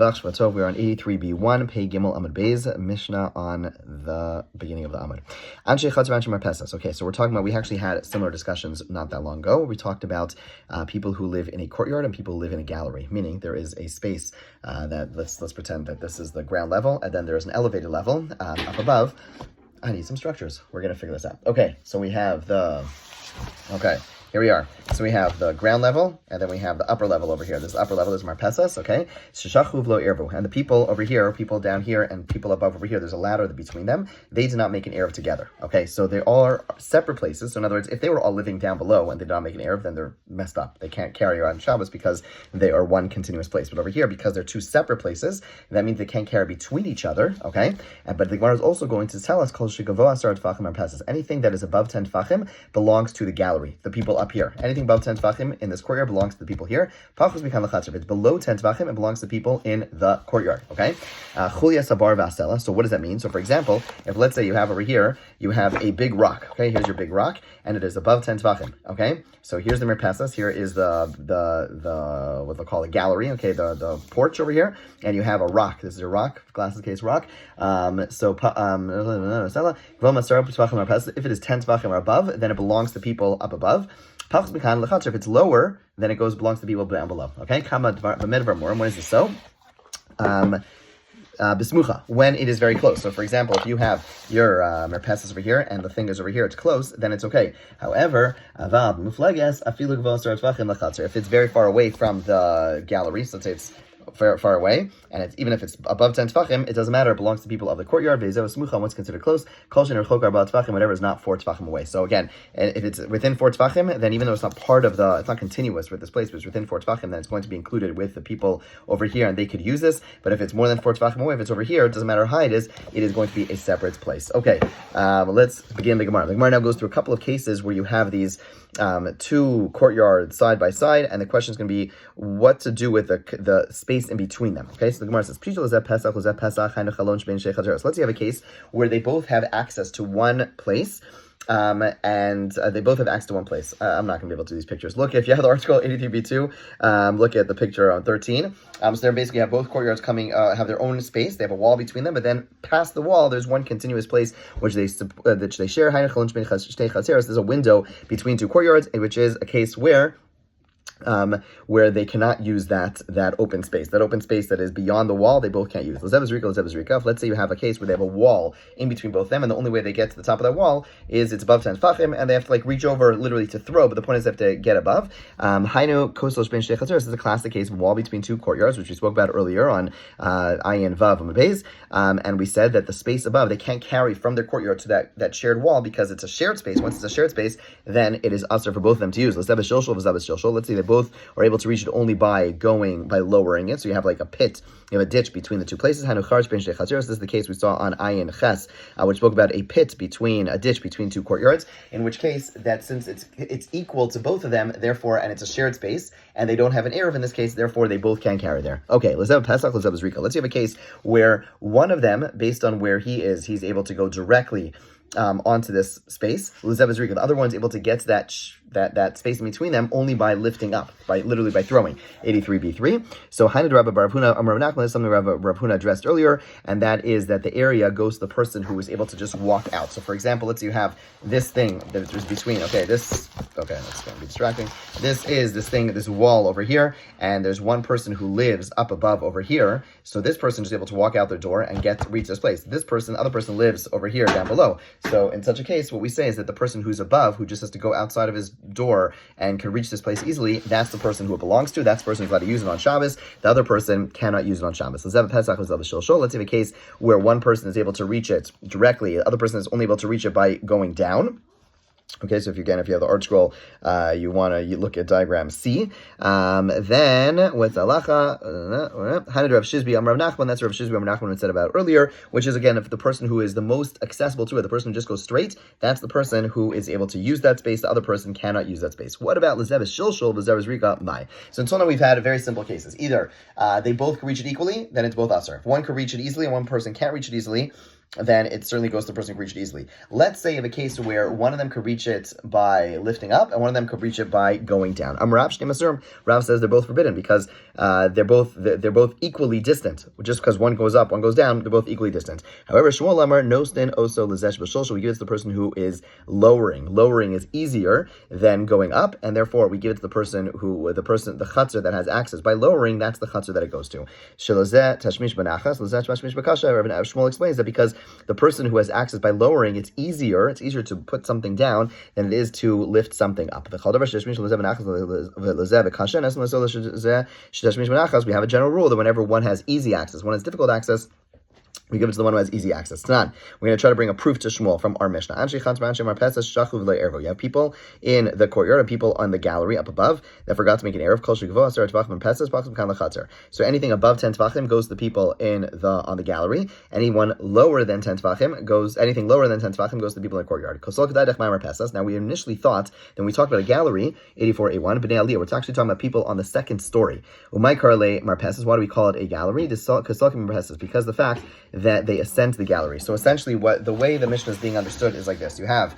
We're on 83b1, Pei Gimel Amud Beis, Mishnah on the beginning of the Amud. Anshe Chatzar Anshe Marpesas. Okay, so we're talking about, we actually had similar discussions not that long ago. We talked about people who live in a courtyard and people who live in a gallery, meaning there is a space that, let's pretend that this is the ground level, and then there's an elevated level up above. I need some structures. We're going to figure this out. Okay, so we have here we are. So we have the ground level, and then we have the upper level over here. This upper level is Marpesas, okay? Sheshachu v'lo ervu. And the people over here, people down here, and people above over here, there's a ladder between them. They do not make an Eruv together, okay? So they all are separate places. So in other words, if they were all living down below and they did not make an Eruv, then they're messed up. They can't carry on Shabbos because they are one continuous place. But over here, because they're two separate places, that means they can't carry between each other, okay? But the Gemara is also going to tell us, Kol shegavoa asar tefachim Marpesas. Anything that is above 10 tefachim belongs to the gallery, the people up here. Anything above 10 tefachim in this courtyard belongs to the people here. Pachos mikan l'chatzar. If it's below 10 tefachim, it belongs to the people in the courtyard. Okay. Chulia sabar v'asela. So what does that mean? So for example, if let's say you have over here, you have a big rock. Okay, here's your big rock, and it is above 10 tefachim. Okay. So here's the Marpesas. Here is the what they'll call a gallery. Okay, the porch over here, and you have a rock. This is a rock, glasses case rock. If it is 10 tefachim or above, then it belongs to people up above. If it's lower, then it belongs to people down below. Okay, when is this so? Bismucha, when it is very close. So for example, if you have your Marpesas over here and the thing is over here, it's close, then it's okay. However, if it's very far away from the gallery, so let's say it's far away, and even if it's above 10 tefachim, it doesn't matter. It belongs to people of the courtyard. What's considered close? Whatever is not 4 tefachim away. So again, if it's within 4 tefachim, then even though it's not part of it's not continuous with this place, but it's within 4 tefachim, then it's going to be included with the people over here, and they could use this. But if it's more than 4 tefachim away, if it's over here, it doesn't matter how high it is going to be a separate place. Okay, let's begin the Gemara. The Gemara now goes through a couple of cases where you have these two courtyards side by side, and the question is going to be what to do with the space in between them. Okay, so the Gemara says, so let's say you have a case where they both have access to one place. And they both have access to one place. I'm not going to be able to do these pictures. Look, if you have the article 83b2, look at the picture on 13. So they basically have both courtyards have their own space. They have a wall between them, but then past the wall, there's one continuous place which they share. There's a window between two courtyards, which is a case where they cannot use that open space. That open space that is beyond the wall, they both can't use. Let's say you have a case where they have a wall in between both of them, and the only way they get to the top of that wall is it's above 10 tefachim, and they have to reach over literally to throw, but the point is they have to get above. This is a classic case of wall between two courtyards, which we spoke about earlier on Ayin Vav Amud Beis, and we said that the space above, they can't carry from their courtyard to that shared wall because it's a shared space. Once it's a shared space, then it is usher for both of them to use. Let's say they both are able to reach it only by lowering it. So you have like a pit, you have a ditch between the two places. This is the case we saw on Ayin Ches, which spoke about a ditch between two courtyards, in which case that since it's equal to both of them, therefore, and it's a shared space, and they don't have an Eruv in this case, therefore they both can carry there. Okay, let's have Pesach, let's have Zrika. Let's have a case where one of them, based on where he's able to go directly onto this space. The other one's able to get to that space in between them only by lifting up, by throwing. 83b3. So Hainad Rabba Bar Huna Amar Rav Nachman is something Rav Huna addressed earlier, and that is that the area goes to the person who is able to just walk out. So for example, let's say you have this thing that is between. That's going to be distracting. This wall over here, and there's one person who lives up above over here. So this person is able to walk out their door and reach this place. The other person lives over here down below. So in such a case, what we say is that the person who's above, who just has to go outside of his door and can reach this place easily, that's the person who it belongs to. That's the person who's allowed to use it on Shabbos. The other person cannot use it on Shabbos. Let's have a Pesach, let's have a Shilshol. Let's have a case where one person is able to reach it directly, the other person is only able to reach it by going down. Okay, so if you have the art scroll, you look at diagram C. Then what's halacha? Hanad Rav Shizbi Amar Rav Nachman. That's Rav Shizbi Amar Nachman said about earlier, which is again, if the person who is the most accessible to it, the person who just goes straight, that's the person who is able to use that space. The other person cannot use that space. What about Lezev Shilshol, Lezev Rika Mai? So until now we've had very simple cases. Either they both can reach it equally, then it's both usher. If one can reach it easily and one person can't reach it easily, then it certainly goes to the person who can reach it easily. Let's say in the case where one of them could reach it by lifting up and one of them could reach it by going down. Rav says they're both forbidden because they're both equally distant. Just because one goes up, one goes down, they're both equally distant. However, Shmuel Amar Nostin Oso Lezesh B'Shulshul, we give it to the person who is lowering. Lowering is easier than going up, and therefore we give it to the chatzar that has access. By lowering, that's the chatzar that it goes to. Shilozeh Tashmish B'Nachas Lezesh Tashmish B'Kasha. Shmuel explains that because the person who has access by lowering, it's easier to put something down than it is to lift something up. We have a general rule that whenever one has easy access, one has difficult access, we give it to the one who has easy access. Tanan. We're going to try to bring a proof to Shmuel from our Mishnah. You have people in the courtyard and people on the gallery up above that forgot to make an Eruv. So anything above 10 tvachim goes to the people on the gallery. Anything lower than 10 tvachim goes to the people in the courtyard. Now we initially thought, then we talked about a gallery, 84A1, B'nai Aliyah. We're actually talking about people on the second story. Why do we call it a gallery? Because the fact that they ascend to the gallery. So essentially, the way the Mishnah is being understood is like this: here's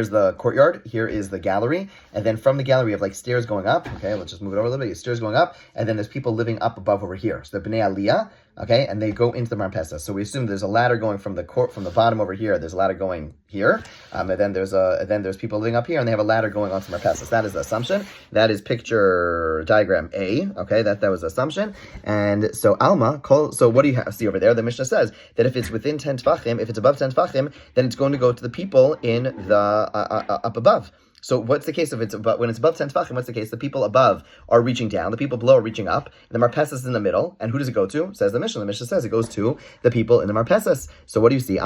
the courtyard, here is the gallery, and then from the gallery you have like stairs going up. Okay, let's just move it over a little bit. Stairs going up, and then there's people living up above over here. So the B'nai Aliyah. Okay, and they go into the marpesa. So we assume there's a ladder going from the bottom over here. There's a ladder going here, and then there's people living up here, and they have a ladder going onto the marpesa. That is the assumption. That is picture diagram A. Okay, that was the assumption. And so Alma. So what do you see over there? The Mishnah says that if it's within 10 tvachim, if it's above 10 tvachim, then it's going to go to the people in the up above. So what's the case when it's above 10 tefachim? What's the case? The people above are reaching down, the people below are reaching up, and the marpesas is in the middle. And who does it go to? Says the Mishnah. The Mishnah says it goes to the people in the marpesas. So what do you see? You see,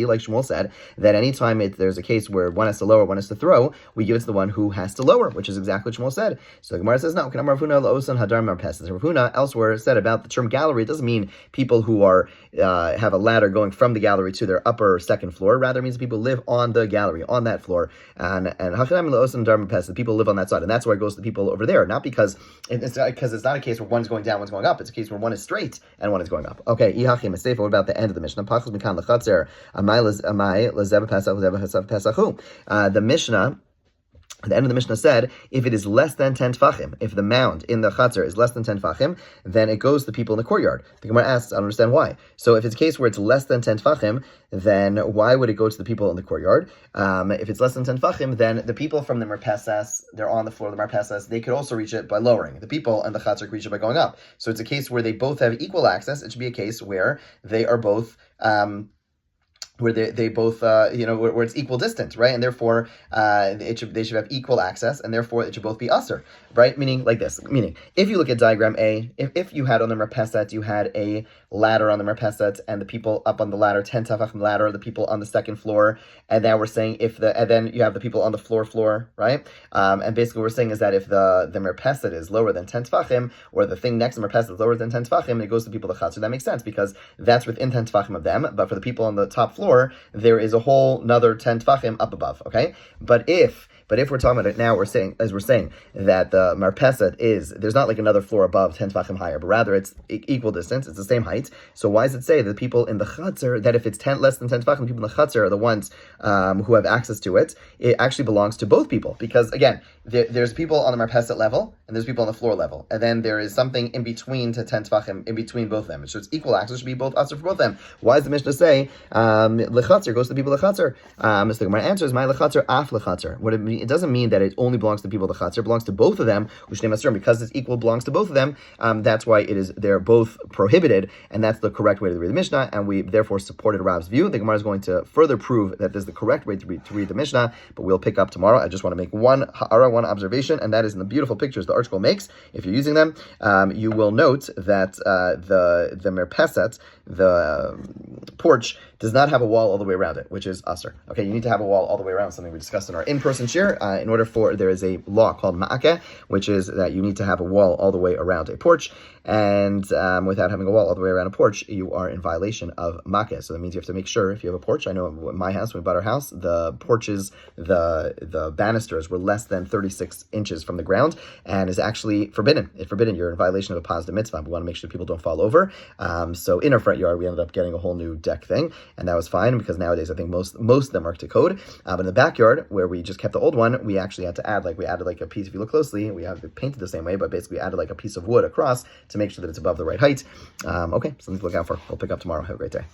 like Shmuel said, that anytime there's a case where one has to lower, one has to throw, we give it to the one who has to lower, which is exactly what Shmuel said. So the Gemara says no. Rav Huna elsewhere said about the term gallery, it doesn't mean people who are have a ladder going from the gallery to their upper second floor. Rather means people live on the gallery, on that floor, and the people live on that side, and that's why it goes to the people over there. Not because it's not a case where one's going down, one's going up. It's a case where one is straight and one is going up. Okay, what about the end of the Mishnah? The Mishnah. The end of the Mishnah said, if it is less than 10 tefachim, if the mound in the chatzar is less than 10 tefachim, then it goes to the people in the courtyard. The Gemara asks, I don't understand why. So if it's a case where it's less than 10 tefachim, then why would it go to the people in the courtyard? If it's less than 10 tefachim, then the people from the marpesas, they're on the floor of the marpesas, they could also reach it by lowering. The people in the chatzar could reach it by going up. So it's a case where they both have equal access. It should be a case where they are both... where they both, where it's equal distance, right? And therefore, they should have equal access, and therefore it should both be usher, right? Meaning like this. Meaning, if you look at diagram A, if you had on the marpeset, you had a ladder on the marpeset, and the people up on the ladder, 10 tefachim ladder, the people on the second floor, and now we're saying and then you have the people on the floor, right? And basically what we're saying is that if the marpeset is lower than 10 tefachim, or the thing next to the marpeset is lower than 10 tefachim, it goes to the people of the chatzar. That makes sense, because that's within 10 tefachim of them, but for the people on the top floor, there is a whole another 10 tefachim up above, okay? But if we're talking about it now, we're saying that the marpeset there's not like another floor above 10 tefachim higher, but rather it's equal distance, it's the same height. So why does it say that the people in the chatzar, that if it's less than 10 tefachim, the people in the chatzar are the ones who have access to it? It actually belongs to both people, because again, there's people on the marpeset level, and there's people on the floor level, and then there is something in between to 10 tefachim, in between both of them. So it's equal access, it should be both usher for both of them. Why does the Mishnah say lechatzer goes to the people of the chatzar? So my answer is my lechatzer af lechatzer. What it doesn't mean that it only belongs to the people of the chatzar, it belongs to both of them, which because it's equal belongs to both of them. That's why they're both prohibited, and that's the correct way to read the Mishnah, and we therefore supported Rav's view. The Gemara is going to further prove that this is the correct way to read the Mishnah, but we'll pick up tomorrow. I just want to make one observation, and that is in the beautiful pictures the article makes. If you're using them, you will note that the merpeset, the porch, does not have a wall all the way around it, which is usher. Okay, you need to have a wall all the way around, something we discussed in our in-person share. there, there is a law called ma'akeh, which is that you need to have a wall all the way around a porch, and without having a wall all the way around a porch, you are in violation of ma'akeh. So that means you have to make sure, if you have a porch, I know in my house, when we bought our house, the porches, the banisters were less than 36 inches from the ground, and is actually forbidden. It's forbidden. You're in violation of a positive mitzvah. We want to make sure people don't fall over. So in our front yard, we ended up getting a whole new deck thing, and that was fine, because nowadays I think most of them are to code. But in the backyard, where we just kept the old one, we actually had to add a piece. If you look closely, we have it painted the same way, but basically added like a piece of wood across to make sure that it's above the right height. Okay, something to look out for. We'll pick up tomorrow. Have a great day.